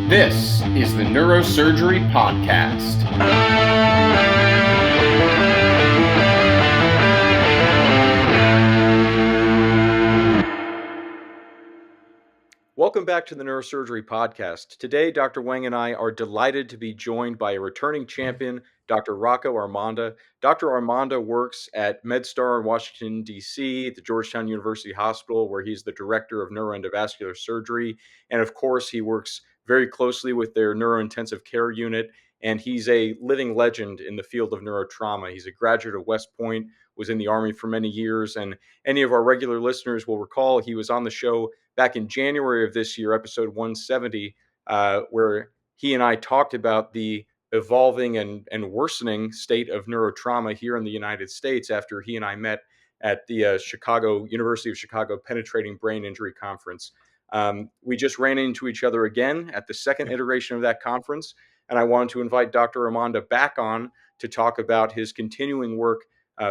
This is the Neurosurgery Podcast. Welcome back to the Neurosurgery Podcast. Today, Dr. Wang and I are delighted to be joined by a returning champion, Dr. Rocco Armonda. Dr. Armonda works at MedStar in Washington, D.C., at the Georgetown University Hospital, where he's the director of neuroendovascular surgery. And of course, he works very closely with their neurointensive care unit. And he's a living legend in the field of neurotrauma. He's a graduate of West Point, was in the Army for many years. And any of our regular listeners will recall he was on the show back in January of this year, episode 170, where he and I talked about the evolving and worsening state of neurotrauma here in the United States after he and I met at the University of Chicago Penetrating Brain Injury Conference. We just ran into each other again at the second iteration of that conference, and I wanted to invite Dr. Armonda back on to talk about his continuing work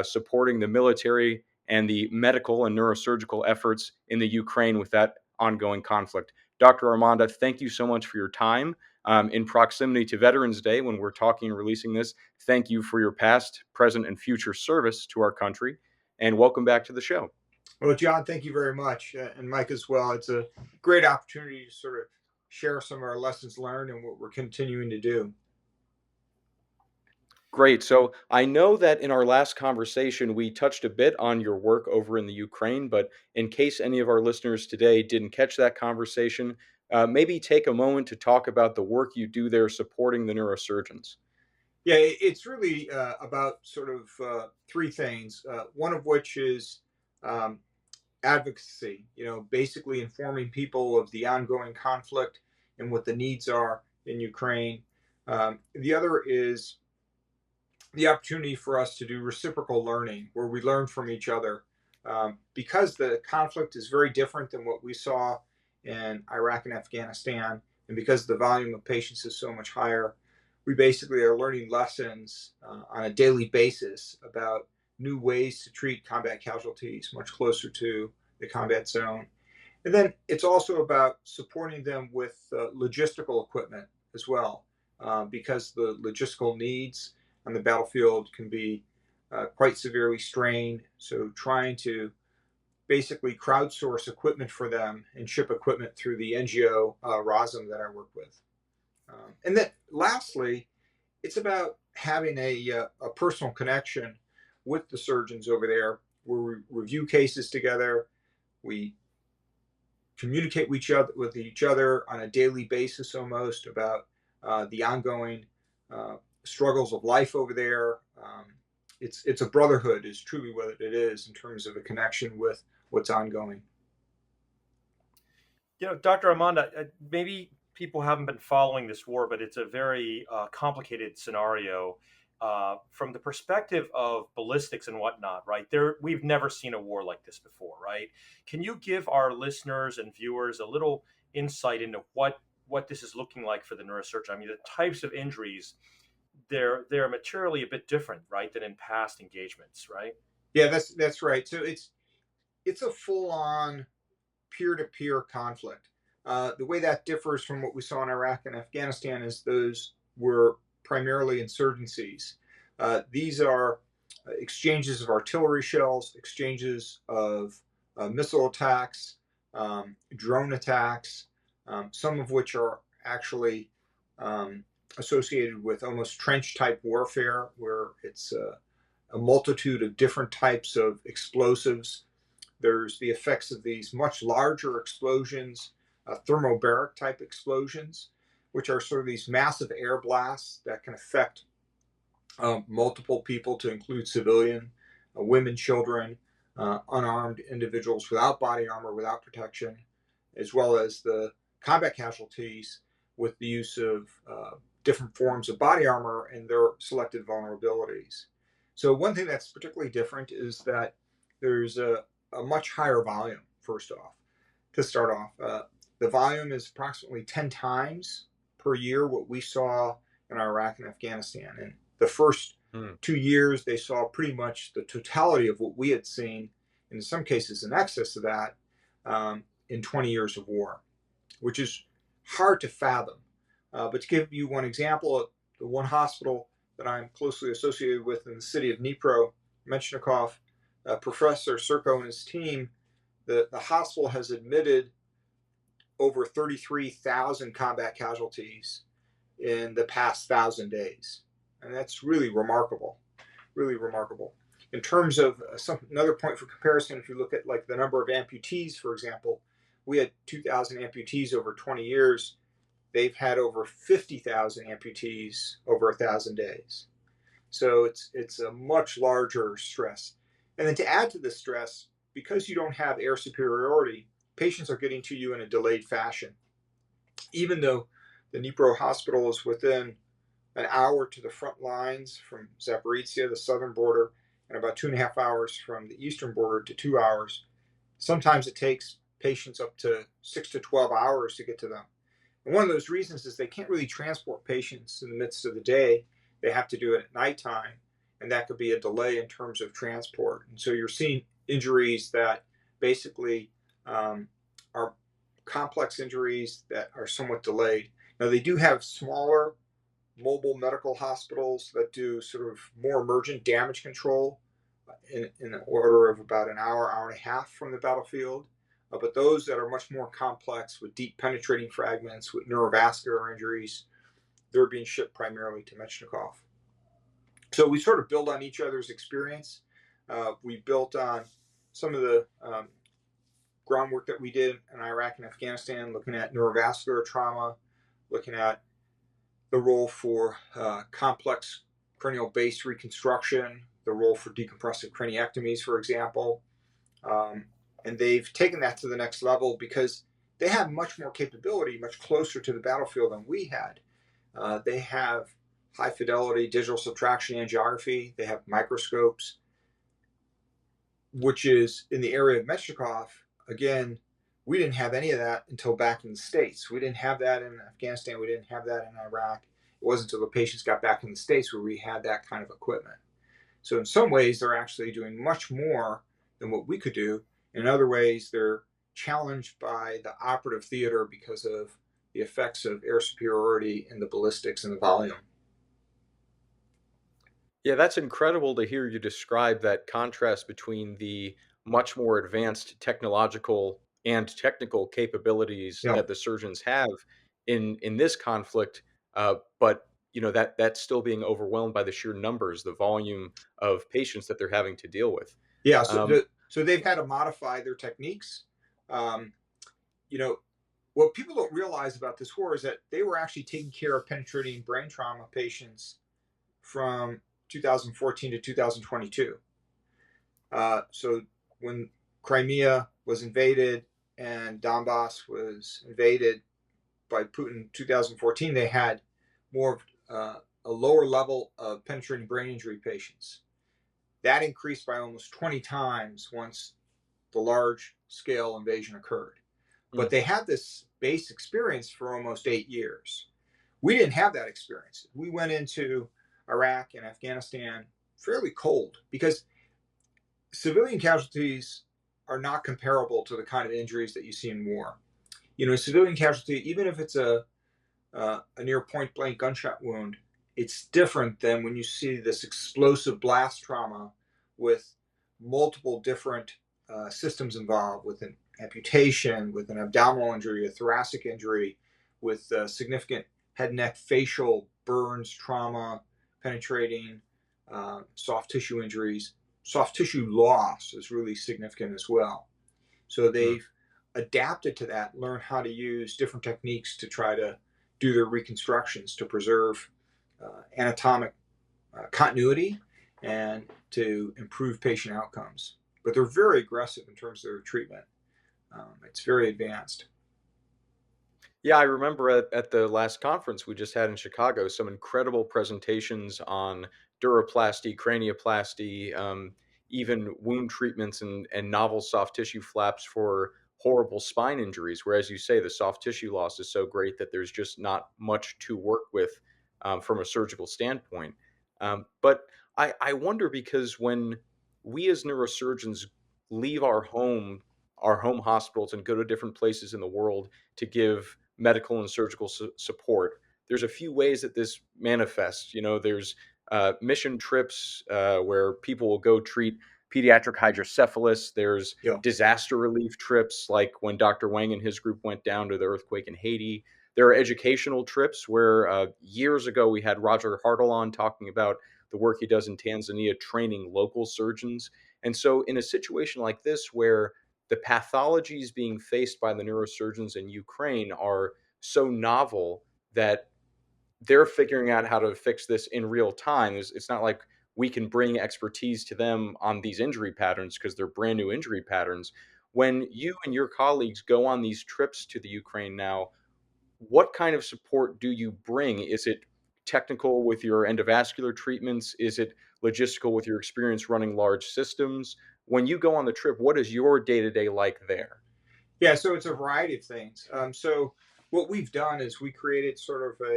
supporting the military and the medical and neurosurgical efforts in the Ukraine with that ongoing conflict. Dr. Armonda, thank you so much for your time in proximity to Veterans Day when we're talking and releasing this. Thank you for your past, present, and future service to our country, and welcome back to the show. Well, John, thank you very much, and Mike as well. It's a great opportunity to sort of share some of our lessons learned and what we're continuing to do. Great. So I know that in our last conversation, we touched a bit on your work over in the Ukraine, but in case any of our listeners today didn't catch that conversation, maybe take a moment to talk about the work you do there supporting the neurosurgeons. Yeah, it's really about sort of three things, one of which is advocacy, basically informing people of the ongoing conflict and what the needs are in Ukraine. The other is the opportunity for us to do reciprocal learning, where we learn from each other. Because the conflict is very different than what we saw in Iraq and Afghanistan, and because the volume of patients is so much higher, we basically are learning lessons on a daily basis about new ways to treat combat casualties much closer to the combat zone. And then it's also about supporting them with logistical equipment as well, because the logistical needs on the battlefield can be quite severely strained. So trying to basically crowdsource equipment for them and ship equipment through the NGO ROSM that I work with. And then lastly, it's about having a personal connection with the surgeons over there, where we review cases together, we communicate with each other on a daily basis almost about the ongoing struggles of life over there. It's a brotherhood is truly what it is in terms of a connection with what's ongoing. Dr. Armonda, maybe people haven't been following this war, but it's a very complicated scenario from the perspective of ballistics and whatnot, right? We've never seen a war like this before, right? Can you give our listeners and viewers a little insight into what this is looking like for the neurosurgeon? I mean, the types of injuries, they're materially a bit different, right, than in past engagements, right? Yeah, that's right. So it's a full-on peer-to-peer conflict. The way that differs from what we saw in Iraq and Afghanistan is those were primarily insurgencies. These are exchanges of artillery shells, exchanges of missile attacks, drone attacks, some of which are actually associated with almost trench-type warfare, where it's a multitude of different types of explosives. There's the effects of these much larger explosions, thermobaric type explosions, which are sort of these massive air blasts that can affect multiple people, to include civilian, women, children, unarmed individuals without body armor, without protection, as well as the combat casualties with the use of different forms of body armor and their selected vulnerabilities. So one thing that's particularly different is that there's a much higher volume, first off. To start off, the volume is approximately 10 times per year what we saw in Iraq and Afghanistan. And the first 2 years, they saw pretty much the totality of what we had seen, in some cases in excess of that, in 20 years of war, which is hard to fathom. But to give you one example, the one hospital that I'm closely associated with in the city of Dnipro, Menshnikov, Professor Serko and his team, the hospital has admitted over 33,000 combat casualties in the past 1,000 days. And that's really remarkable, really remarkable. In terms of another point for comparison, if you look at like the number of amputees, for example, we had 2,000 amputees over 20 years. They've had over 50,000 amputees over 1,000 days. So it's a much larger stress. And then to add to the stress, because you don't have air superiority, patients are getting to you in a delayed fashion. Even though the Dnipro hospital is within an hour to the front lines from Zaporizhia, the southern border, and about 2.5 hours from the eastern border to 2 hours, sometimes it takes patients up to 6 to 12 hours to get to them. And one of those reasons is they can't really transport patients in the midst of the day. They have to do it at nighttime, and that could be a delay in terms of transport. And so you're seeing injuries that basically are complex injuries that are somewhat delayed. Now, they do have smaller mobile medical hospitals that do sort of more emergent damage control in the order of about an hour, hour and a half from the battlefield. But those that are much more complex with deep penetrating fragments, with neurovascular injuries, they're being shipped primarily to Metchnikov. So we sort of build on each other's experience. We built on some of the groundwork that we did in Iraq and Afghanistan, looking at neurovascular trauma, looking at the role for complex cranial base reconstruction, the role for decompressive craniectomies, for example. And they've taken that to the next level because they have much more capability, much closer to the battlefield than we had. They have high fidelity digital subtraction angiography. They have microscopes, which is in the area of Metchnikov. Again, we didn't have any of that until back in the States. We didn't have that in Afghanistan. We didn't have that in Iraq. It wasn't until the patients got back in the States where we had that kind of equipment. So in some ways, they're actually doing much more than what we could do. In other ways, they're challenged by the operative theater because of the effects of air superiority in the ballistics and the volume. Yeah, that's incredible to hear you describe that contrast between the much more advanced technological and technical capabilities Yeah. that the surgeons have in this conflict, but that's still being overwhelmed by the sheer numbers, the volume of patients that they're having to deal with. Yeah. Um, So they've had to modify their techniques. Um, you know, what people don't realize about this war is that they were actually taking care of penetrating brain trauma patients from 2014 to 2022. So when Crimea was invaded and Donbass was invaded by Putin in 2014, they had more a lower level of penetrating brain injury patients. That increased by almost 20 times once the large scale invasion occurred. But they had this base experience for almost 8 years. We didn't have that experience. We went into Iraq and Afghanistan fairly cold because civilian casualties are not comparable to the kind of injuries that you see in war. A civilian casualty, even if it's a near point blank gunshot wound, it's different than when you see this explosive blast trauma with multiple different systems involved, with an amputation, with an abdominal injury, a thoracic injury, with significant head, neck, facial burns, trauma, penetrating, soft tissue injuries. Soft tissue loss is really significant as well. So they've adapted to that, learned how to use different techniques to try to do their reconstructions to preserve anatomic continuity and to improve patient outcomes. But they're very aggressive in terms of their treatment. It's very advanced. Yeah, I remember at the last conference we just had in Chicago, some incredible presentations on duroplasty, cranioplasty, even wound treatments and novel soft tissue flaps for horrible spine injuries. Where, as you say, the soft tissue loss is so great that there's just not much to work with from a surgical standpoint. But I wonder because when we as neurosurgeons leave our home hospitals, and go to different places in the world to give medical and surgical support. there's a few ways that this manifests. There's mission trips where people will go treat pediatric hydrocephalus. There's Yeah. disaster relief trips, like when Dr. Wang and his group went down to the earthquake in Haiti. There are educational trips where years ago we had Roger Hartle on talking about the work he does in Tanzania training local surgeons. And so, in a situation like this, where the pathologies being faced by the neurosurgeons in Ukraine are so novel that they're figuring out how to fix this in real time. It's not like we can bring expertise to them on these injury patterns because they're brand new injury patterns. When you and your colleagues go on these trips to the Ukraine now, what kind of support do you bring? Is it technical with your endovascular treatments? Is it logistical with your experience running large systems? When you go on the trip, what is your day to day like there? Yeah, so it's a variety of things. So what we've done is we created sort of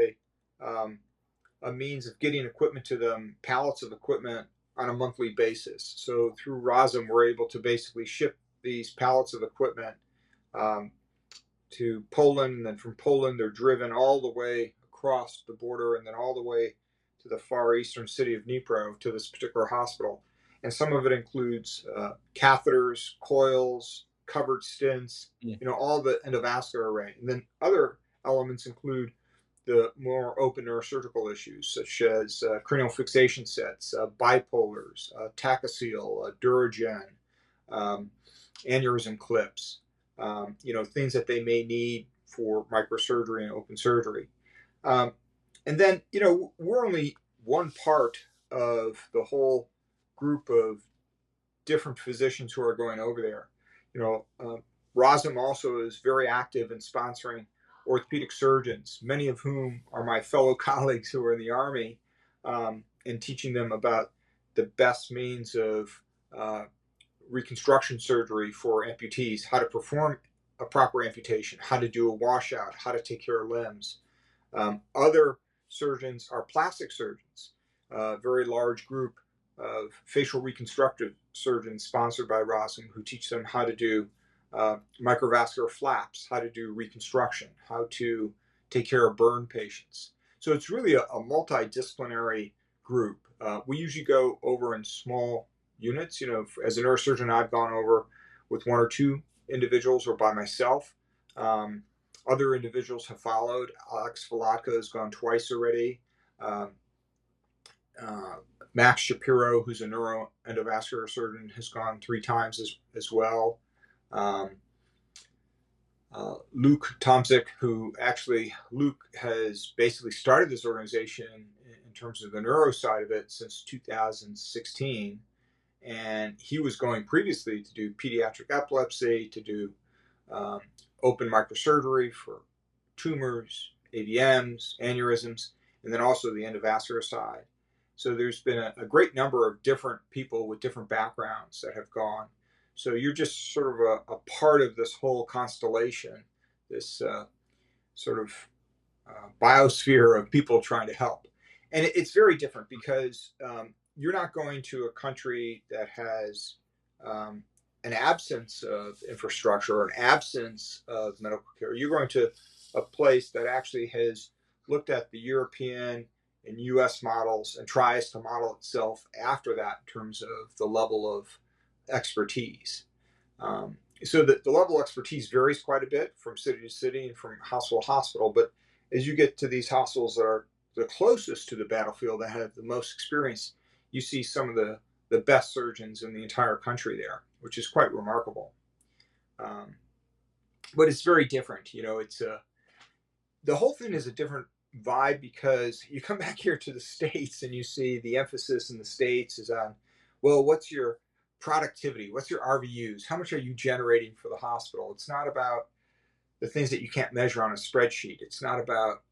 a means of getting equipment to them, pallets of equipment on a monthly basis. So through ROSM, we're able to basically ship these pallets of equipment um, to Poland, and then from Poland, they're driven all the way across the border and then all the way to the far eastern city of Dnipro to this particular hospital. And some of it includes catheters, coils, covered stents, Mm. all the endovascular array. And then other elements include the more open neurosurgical issues, such as cranial fixation sets, bipolars, Tachyseal, Duragen, um, aneurysm clips, things that they may need for microsurgery and open surgery. Um, and then, we're only one part of the whole group of different physicians who are going over there. ROSM also is very active in sponsoring orthopedic surgeons, many of whom are my fellow colleagues who are in the Army, and teaching them about the best means of reconstruction surgery for amputees, how to perform a proper amputation, how to do a washout, how to take care of limbs. Other surgeons are plastic surgeons, a very large group of facial reconstructive surgeons sponsored by ROSM who teach them how to do microvascular flaps, how to do reconstruction, how to take care of burn patients. So it's really a multidisciplinary group. We usually go over in small units. As a neurosurgeon, I've gone over with one or two individuals or by myself. Other individuals have followed. Alex Valatka has gone twice already. Um, Max Shapiro, who's a neuroendovascular surgeon, has gone 3 times as well. Luke Tomczyk, Luke has basically started this organization in terms of the neuro side of it since 2016. And he was going previously to do pediatric epilepsy, to do open microsurgery for tumors, AVMs, aneurysms, and then also the endovascular side. So there's been a great number of different people with different backgrounds that have gone. So you're just sort of a part of this whole constellation, this sort of biosphere of people trying to help. And it's very different because you're not going to a country that has an absence of infrastructure or an absence of medical care. You're going to a place that actually has looked at the European and US models and tries to model itself after that in terms of the level of expertise. So the level of expertise varies quite a bit from city to city and from hospital to hospital. But as you get to these hospitals that are the closest to the battlefield, that have the most experience, you see some of the best surgeons in the entire country there, which is quite remarkable. But it's very different. It's the whole thing is a different vibe because you come back here to the States and you see the emphasis in the States is on, well, what's your productivity? What's your RVUs? How much are you generating for the hospital? It's not about the things that you can't measure on a spreadsheet. It's not about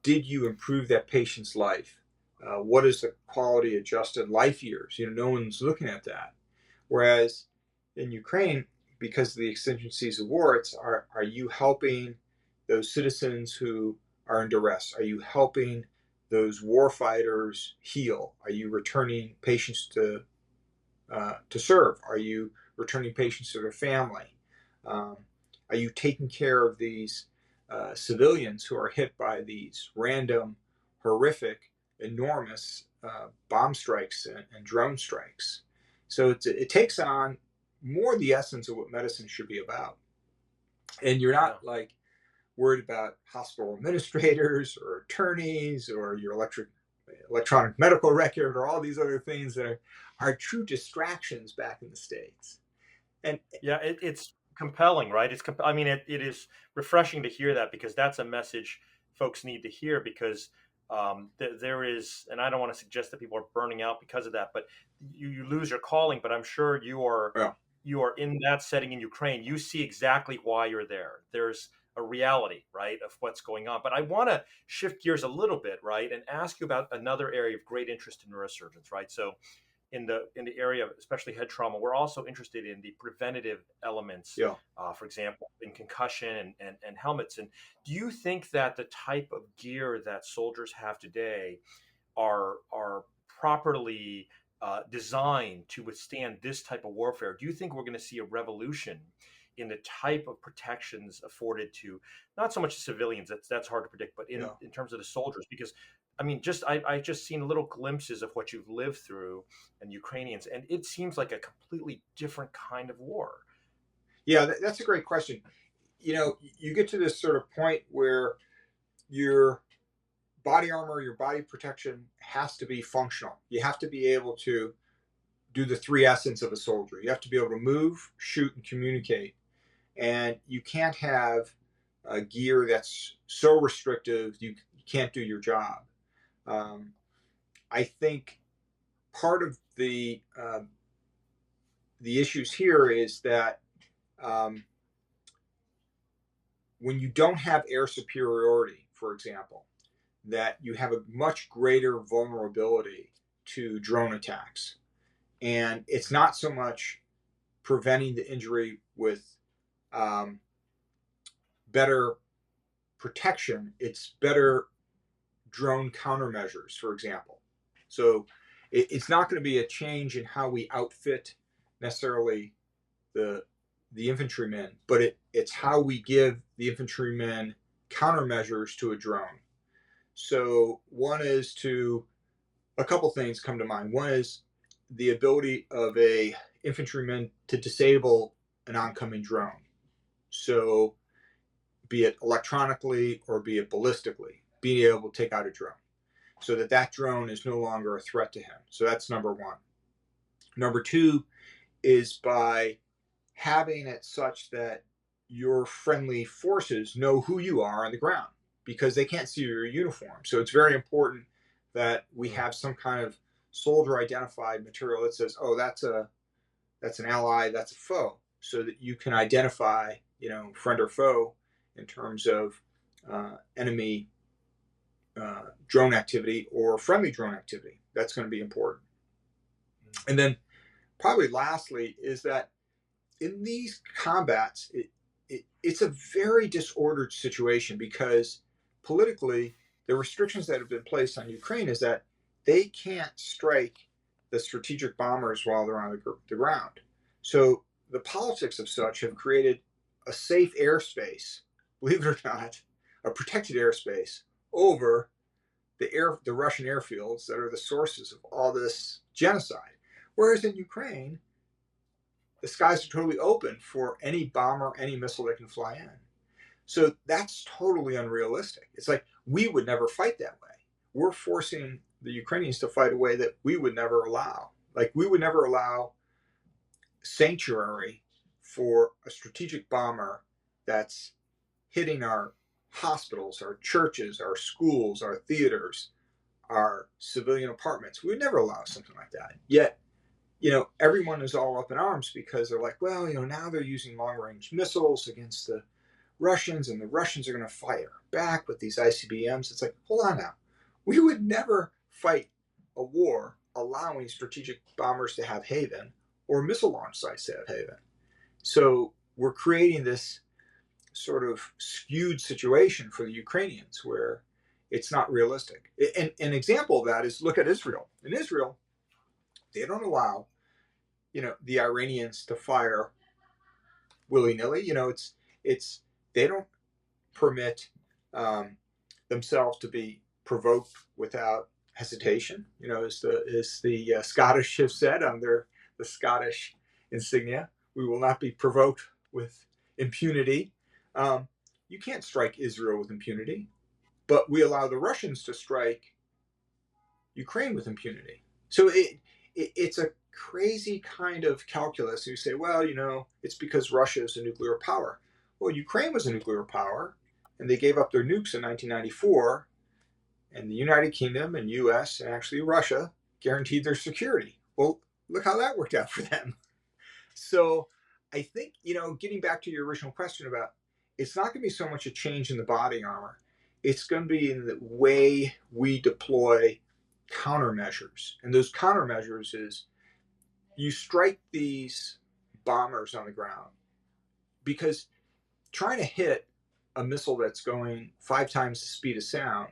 did you improve that patient's life? What is the quality adjusted life years? No one's looking at that. Whereas in Ukraine, because of the exigencies of war, it's are you helping those citizens who are in duress? Are you helping those war fighters heal? Are you returning patients to serve? Are you returning patients to their family? Are you taking care of these civilians who are hit by these random, horrific, enormous bomb strikes and drone strikes. So it takes on more the essence of what medicine should be about. And you're Yeah. not like worried about hospital administrators or attorneys or your electronic medical record or all these other things that are true distractions back in the States. And Yeah, it's compelling, right? I mean, it is refreshing to hear that, because that's a message folks need to hear, because there is, and I don't want to suggest that people are burning out because of that, but you lose your calling. But I'm sure well, you are in that setting in Ukraine. You see exactly why you're there. There's a reality, right, of what's going on. But I want to shift gears a little bit, right, and ask you about another area of great interest in neurosurgeons, right? So in the area of especially head trauma, we're also interested in the preventative elements, yeah. for example, in concussion and helmets. And do you think that the type of gear that soldiers have today are properly designed to withstand this type of warfare? Do you think we're going to see a revolution in the type of protections afforded to not so much the civilians, that's hard to predict, but Yeah. in terms of the soldiers? Because I mean, I just seen little glimpses of what you've lived through and Ukrainians, and it seems like a completely different kind of war. Yeah, that's a great question. You get to this sort of point where your body armor, your body protection has to be functional. You have to be able to do the three essence of a soldier. You have to be able to move, shoot, and communicate. And you can't have a gear that's so restrictive you can't do your job. I think part of the issues here is that um, when you don't have air superiority, for example, that you have a much greater vulnerability to drone attacks. And it's not so much preventing the injury with um, better protection, it's better drone countermeasures, for example. So it's not going to be a change in how we outfit necessarily the infantrymen, but it's how we give the infantrymen countermeasures to a drone. So a couple things come to mind. One is the ability of a infantryman to disable an oncoming drone. So be it electronically or be it ballistically, being able to take out a drone so that drone is no longer a threat to him. So that's number one. Number two is by having it such that your friendly forces know who you are on the ground, because they can't see your uniform. So it's very important that we have some kind of soldier identified material that says, oh, that's an ally, that's a foe, so that you can identify, friend or foe in terms of enemy drone activity or friendly drone activity. That's going to be important. And then probably lastly is that in these combats, it's a very disordered situation, because politically, the restrictions that have been placed on Ukraine is that they can't strike the strategic bombers while they're on the ground. So the politics of such have created a safe airspace, believe it or not, a protected airspace over the Russian airfields that are the sources of all this genocide. Whereas in Ukraine, the skies are totally open for any bomber, any missile that can fly in. So that's totally unrealistic. It's like we would never fight that way. We're forcing the Ukrainians to fight a way that we would never allow. Like we would never allow sanctuary for a strategic bomber that's hitting our hospitals, our churches, our schools, our theaters, our civilian apartments. We would never allow something like that. Yet, everyone is all up in arms because they're like, well, now they're using long range missiles against the Russians, and the Russians are going to fire back with these ICBMs. It's like, hold on now. We would never fight a war allowing strategic bombers to have haven or missile launch sites to have haven. So we're creating this sort of skewed situation for the Ukrainians where it's not realistic. And an example of that is look at Israel. In Israel, they don't allow, the Iranians to fire willy nilly. It's they don't permit themselves to be provoked without hesitation. As the Scottish have said under the Scottish insignia, we will not be provoked with impunity. You can't strike Israel with impunity, but we allow the Russians to strike Ukraine with impunity. So it's a crazy kind of calculus. You say, well, it's because Russia is a nuclear power. Well, Ukraine was a nuclear power, and they gave up their nukes in 1994, and the United Kingdom and U.S. and actually Russia guaranteed their security. Well, look how that worked out for them. So I think, getting back to your original question about, it's not going to be so much a change in the body armor. It's going to be in the way we deploy countermeasures. And those countermeasures is you strike these bombers on the ground, because trying to hit a missile that's going 5 times the speed of sound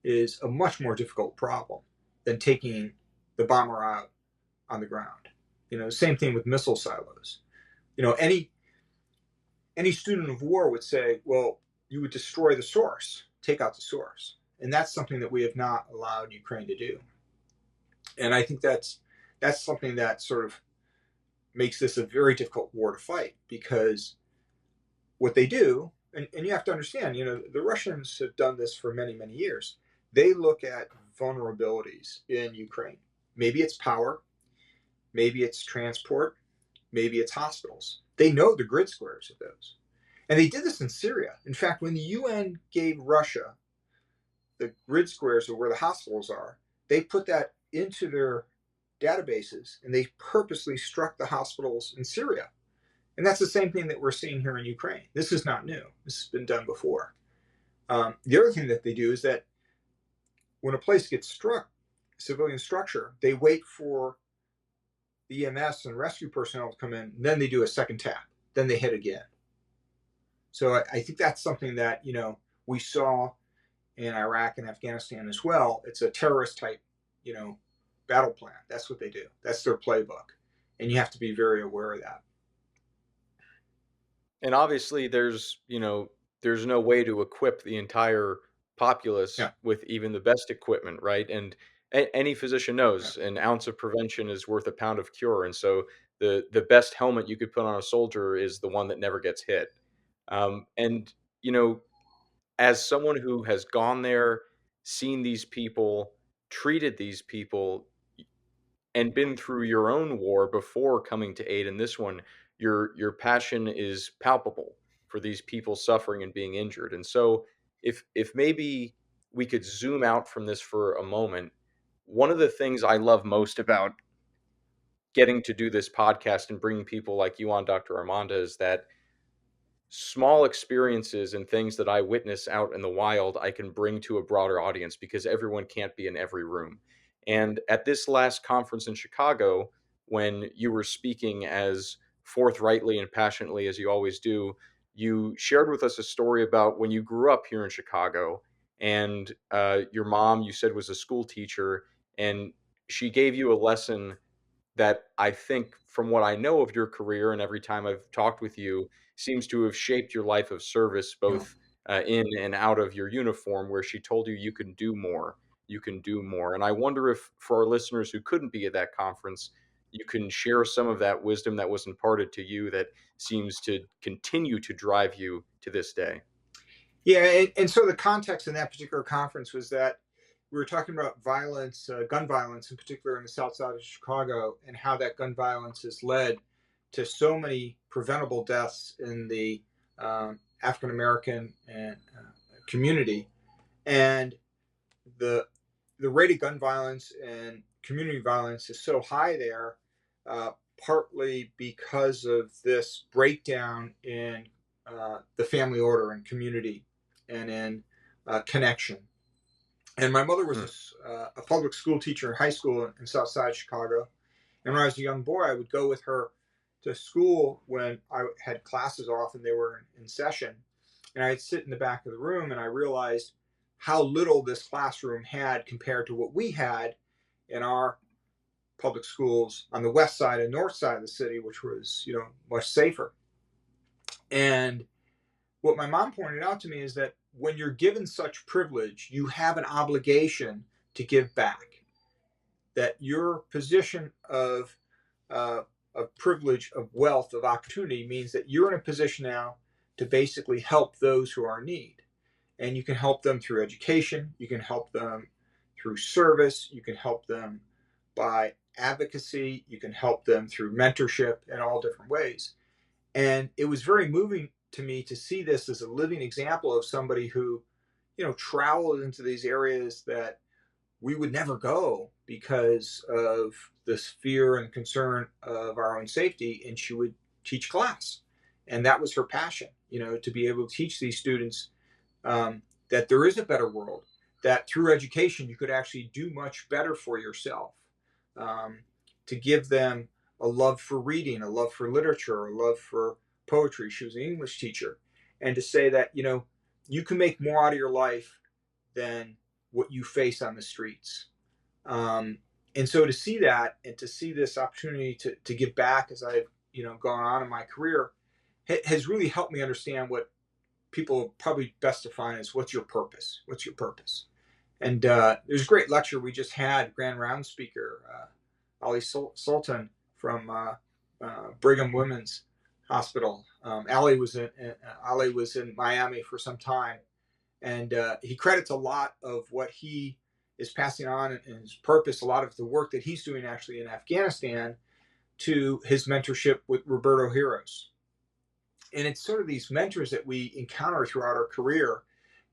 is a much more difficult problem than taking the bomber out on the ground. Same thing with missile silos. Any student of war would say, well, you would destroy the source, take out the source. And that's something that we have not allowed Ukraine to do. And I think that's something that sort of makes this a very difficult war to fight, because what they do, and you have to understand, the Russians have done this for many, many years. They look at vulnerabilities in Ukraine. Maybe it's power, maybe it's transport, maybe it's hospitals. They know the grid squares of those. And they did this in Syria. In fact, when the UN gave Russia the grid squares of where the hospitals are, they put that into their databases, and they purposely struck the hospitals in Syria. And that's the same thing that we're seeing here in Ukraine. This is not new. This has been done before. The other thing that they do is that when a place gets struck, civilian structure, they wait for the EMS and rescue personnel to come in, and then they do a second tap. Then they hit again. So I think that's something that, we saw in Iraq and Afghanistan as well. It's a terrorist type, battle plan. That's what they do. That's their playbook. And you have to be very aware of that. And obviously there's no way to equip the entire populace Yeah. with even the best equipment, right? And any physician knows an ounce of prevention is worth a pound of cure. And so the best helmet you could put on a soldier is the one that never gets hit. And as someone who has gone there, seen these people, treated these people, and been through your own war before coming to aid in this one, your passion is palpable for these people suffering and being injured. And so if maybe we could zoom out from this for a moment, one of the things I love most about getting to do this podcast and bringing people like you on, Dr. Armonda, is that small experiences and things that I witness out in the wild, I can bring to a broader audience because everyone can't be in every room. And at this last conference in Chicago, when you were speaking as forthrightly and passionately as you always do, you shared with us a story about when you grew up here in Chicago, and your mom, you said, was a school teacher, and she gave you a lesson that I think, from what I know of your career and every time I've talked with you, seems to have shaped your life of service, both in and out of your uniform, where she told you can do more. You can do more. And I wonder if, for our listeners who couldn't be at that conference, you can share some of that wisdom that was imparted to you that seems to continue to drive you to this day. Yeah, and so the context in that particular conference was that we were talking about violence, gun violence in particular in the south side of Chicago, and how that gun violence has led to so many preventable deaths in the African American and community, and the rate of gun violence and community violence is so high there, partly because of this breakdown in the family order and community and in connection. And my mother was a public school teacher in high school in South Side Chicago. And when I was a young boy, I would go with her to school when I had classes off and they were in session. And I'd sit in the back of the room, and I realized how little this classroom had compared to what we had in our public schools on the west side and north side of the city, which was, much safer. And what my mom pointed out to me is that when you're given such privilege, you have an obligation to give back. That your position of privilege, of wealth, of opportunity means that you're in a position now to basically help those who are in need. And you can help them through education, you can help them through service, you can help them by advocacy, you can help them through mentorship in all different ways. And it was very moving to me to see this as a living example of somebody who, traveled into these areas that we would never go because of this fear and concern of our own safety. And she would teach class. And that was her passion, to be able to teach these students that there is a better world, that through education you could actually do much better for yourself, um, to give them a love for reading, a love for literature, a love for poetry. She was an English teacher. And to say that, you can make more out of your life than what you face on the streets. And so to see that and to see this opportunity to give back as I've, gone on in my career has really helped me understand what people probably best define as what's your purpose? What's your purpose? And there's a great lecture we just had, Grand Round speaker, Ali Sultan from Brigham Women's Hospital. Ali was in Miami for some time, and he credits a lot of what he is passing on in his purpose, a lot of the work that he's doing actually in Afghanistan, to his mentorship with Roberto Heroes. And it's sort of these mentors that we encounter throughout our career,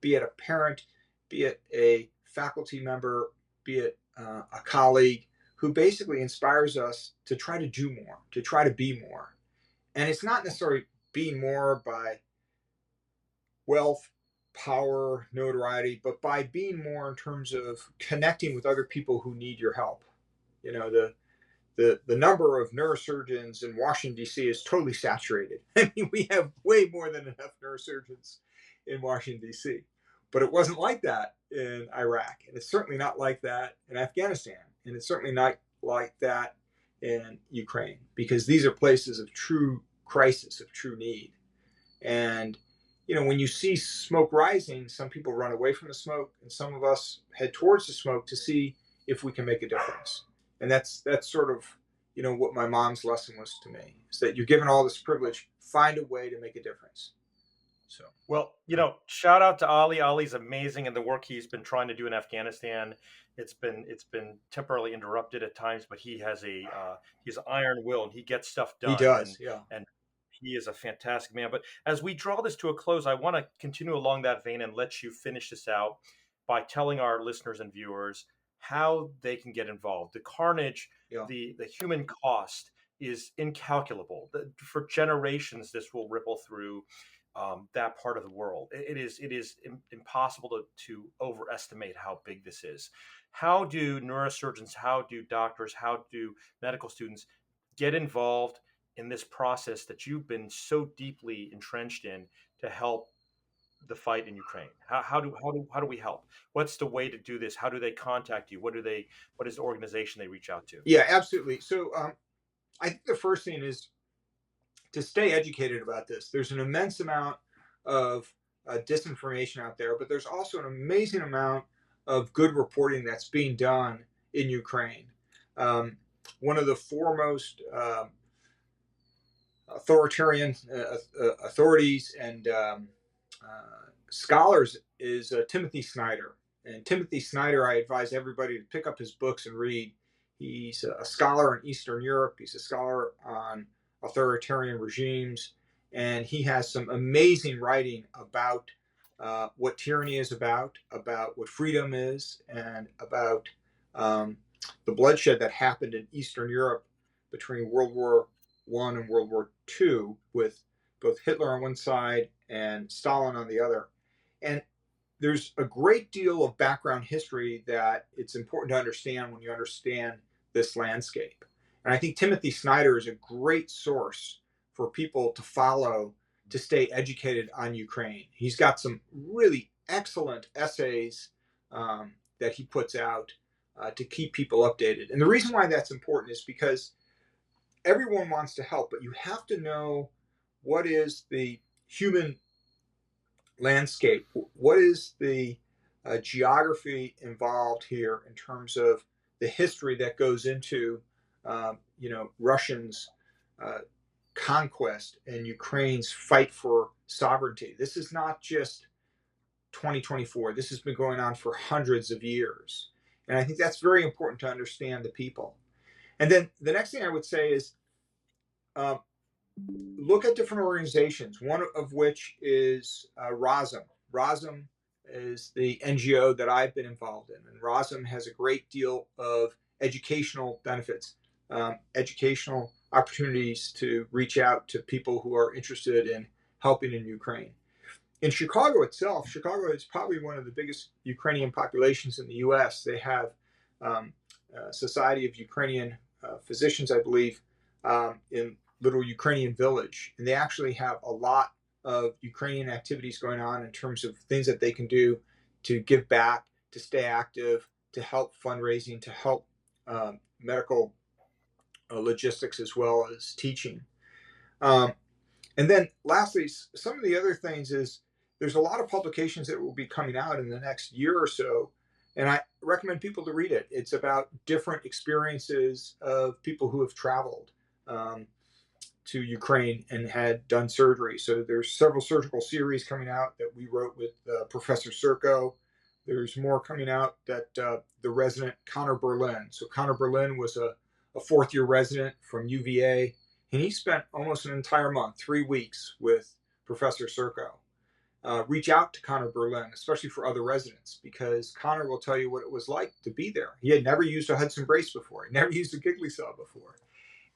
be it a parent, be it a faculty member, be it a colleague, who basically inspires us to try to do more, to try to be more. And it's not necessarily being more by wealth, power, notoriety, but by being more in terms of connecting with other people who need your help. The number of neurosurgeons in Washington, D.C. is totally saturated. I mean, we have way more than enough neurosurgeons in Washington, D.C. But it wasn't like that in Iraq. And it's certainly not like that in Afghanistan. And it's certainly not like that in Ukraine, because these are places of true crisis, of true need. And, when you see smoke rising, some people run away from the smoke, and some of us head towards the smoke to see if we can make a difference. And that's sort of, what my mom's lesson was to me, is that you're given all this privilege, find a way to make a difference. So, well, shout out to Ali. Ali's amazing in the work he's been trying to do in Afghanistan. It's been temporarily interrupted at times, but he has he's iron will, and he gets stuff done. He does, and he is a fantastic man. But as we draw this to a close, I want to continue along that vein and let you finish this out by telling our listeners and viewers how they can get involved. The carnage, the human cost is incalculable. For generations, this will ripple through that part of the world. It is impossible to overestimate how big this is. How do neurosurgeons, how do doctors, how do medical students get involved in this process that you've been so deeply entrenched in to help the fight in Ukraine? How do we help? What's the way to do this? How do they contact you? What is the organization they reach out to? Yeah, absolutely. So I think the first thing is to stay educated about this. There's an immense amount of disinformation out there, but there's also an amazing amount of good reporting that's being done in Ukraine. One of the foremost authoritarian authorities and scholars is Timothy Snyder. And Timothy Snyder, I advise everybody to pick up his books and read. He's a scholar in Eastern Europe. He's a scholar on authoritarian regimes. And he has some amazing writing about what tyranny is about what freedom is, and about the bloodshed that happened in Eastern Europe between World War I and World War II, with both Hitler on one side and Stalin on the other. And there's a great deal of background history that it's important to understand when you understand this landscape. And I think Timothy Snyder is a great source for people to follow to stay educated on Ukraine. He's got some really excellent essays that he puts out to keep people updated. And the reason why that's important is because everyone wants to help, but you have to know what is the human landscape. What is the geography involved here in terms of the history that goes into, Russians' conquest and Ukraine's fight for sovereignty? This is not just 2024. This has been going on for hundreds of years. And I think that's very important to understand the people. And then the next thing I would say is uh, look at different organizations, one of which is ROSM. ROSM is the NGO that I've been involved in. And ROSM has a great deal of educational benefits, educational opportunities to reach out to people who are interested in helping in Ukraine. In Chicago itself, Chicago is probably one of the biggest Ukrainian populations in the U.S. They have Society of Ukrainian Physicians, I believe, in little Ukrainian village, and they actually have a lot of Ukrainian activities going on in terms of things that they can do to give back, to stay active, to help fundraising, to help medical logistics as well as teaching. And then lastly, some of the other things is there's a lot of publications that will be coming out in the next year or so, and I recommend people to read it. It's about different experiences of people who have traveled to Ukraine and had done surgery. So there's several surgical series coming out that we wrote with Professor Serco. There's more coming out that the resident Connor Berlin. So Connor Berlin was a fourth-year resident from UVA, and he spent almost an entire month, 3 weeks, with Professor Serco. Reach out to Connor Berlin, especially for other residents, because Connor will tell you what it was like to be there. He had never used a Hudson brace before. He never used a Giggly saw before.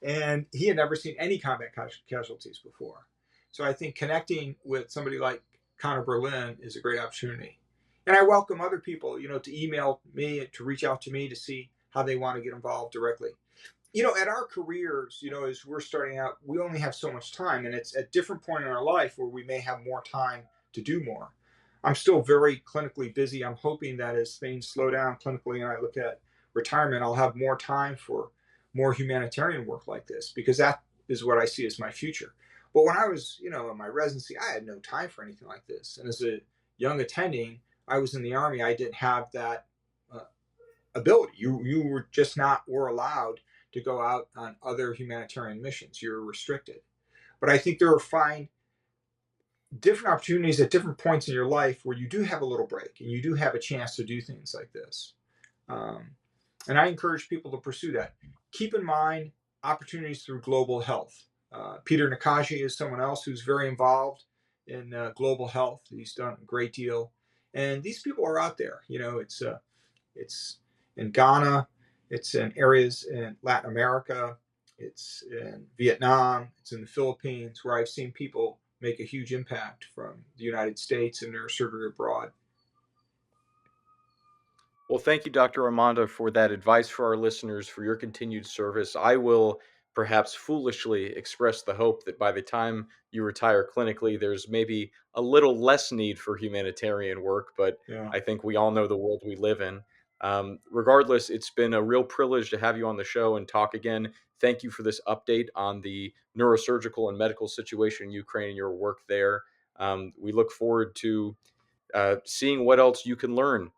And he had never seen any combat casualties before. So I think connecting with somebody like Connor Berlin is a great opportunity. And I welcome other people, to email me, to reach out to me to see how they want to get involved directly. At our careers, as we're starting out, we only have so much time, and it's at different point in our life where we may have more time to do more. I'm still very clinically busy. I'm hoping that as things slow down clinically and I look at retirement, I'll have more time for more humanitarian work like this, because that is what I see as my future. But when I was, in my residency, I had no time for anything like this. And as a young attending, I was in the Army. I didn't have that ability. You were just were allowed to go out on other humanitarian missions. You're restricted. But I think there are different opportunities at different points in your life where you do have a little break and you do have a chance to do things like this. And I encourage people to pursue that. Keep in mind opportunities through global health. Peter Nakaji is someone else who's very involved in global health. He's done a great deal. And these people are out there. It's in Ghana. It's in areas in Latin America. It's in Vietnam. It's in the Philippines, where I've seen people make a huge impact from the United States and neurosurgery abroad. Well, thank you, Dr. Armonda, for that advice for our listeners, for your continued service. I will perhaps foolishly express the hope that by the time you retire clinically, there's maybe a little less need for humanitarian work, but Yeah. I think we all know the world we live in. Regardless, it's been a real privilege to have you on the show and talk again. Thank you for this update on the neurosurgical and medical situation in Ukraine and your work there. We look forward to seeing what else you can learn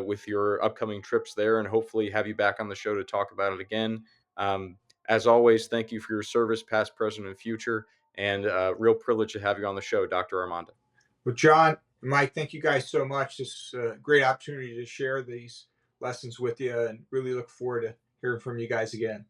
with your upcoming trips there, and hopefully have you back on the show to talk about it again. As always, thank you for your service, past, present, and future, and real privilege to have you on the show, Dr. Armonda. Well, John, Mike, thank you guys so much. This is a great opportunity to share these lessons with you, and really look forward to hearing from you guys again.